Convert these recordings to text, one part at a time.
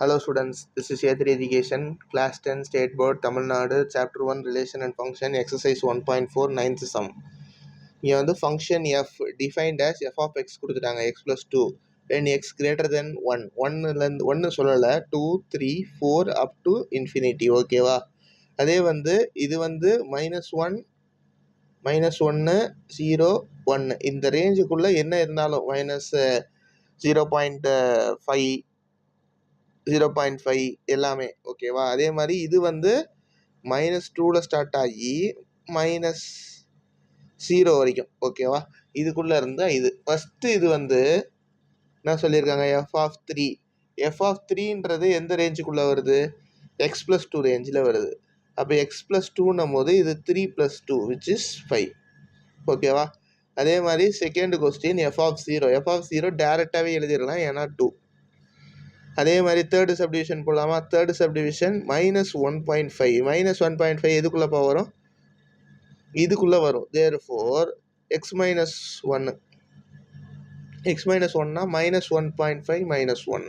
Hello students, this is A3 Education, Class 10 State Board, Tamil Nadu, Chapter 1 Relation and Function, Exercise 1.4, 9th sum. இங்கே வந்து function f defined as f of x கொடுத்துட்டாங்க x plus 2 when x greater than 1 1லேருந்து 1 சொல்லலை 2 3 4 up to infinity ஓகேவா. அதே வந்து இது வந்து -1 -1 0 1 இந்த ரேஞ்சுக்குள்ளே என்ன இருந்தாலும் -0.5 0.5 எல்லாமே ஓகேவா. அதே மாதிரி இது வந்து -2ல் ஸ்டார்ட் ஆகி -0 வரைக்கும் ஓகேவா. இதுக்குள்ளே இருந்தால் இது ஃபஸ்ட்டு இது வந்து என்ன சொல்லியிருக்காங்க f(3)ன்றது எந்த ரேஞ்சுக்குள்ளே வருது, x+2 ரேஞ்சில் வருது. அப்போ x+2ன்னும் போது இது 3+2 which is 5 ஓகேவா. அதே மாதிரி செகண்ட் கொஸ்டின் f(0) டேரெக்டாகவே எழுதிடலாம் ஏன்னா 2. அதே மாதிரி தேர்டு சப்டிவிஷன் போடலாமா. தேர்டு சப்டிவிஷன் -1.5 -1.5 எதுக்குள்ளே வரும், இதுக்குள்ளே வரும். தேர்ஃபோர் x-1 x-1னா -1.5 -1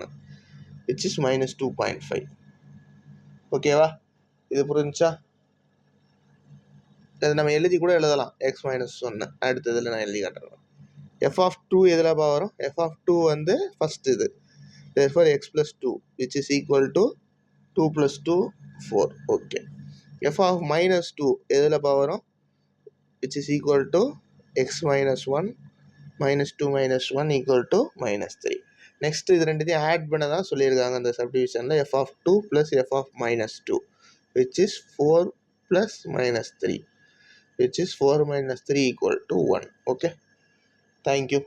which is -2.5 ஓகேவா. இது புரிஞ்சா அது நம்ம எழுதி கூட எழுதலாம் x-1. அடுத்ததில் நான் எழுதி காட்டுறேன். f(2) எதில் வரும், f(2) வந்து ஃபஸ்ட் இது. Therefore x+2 which is equal to 2 + 2 4 okay. f(-2) எதில் வரும், which is equal to x-1 -2 -1 equal to -3. Next இது ரெண்டுத்தையும் ஆட் பண்ண தான் சொல்லியிருக்காங்க அந்த சப்டிவிஷனில். f(2) + f(-2) which is 4 + -3 which is 4 - 3 equal to 1 okay. Thank you.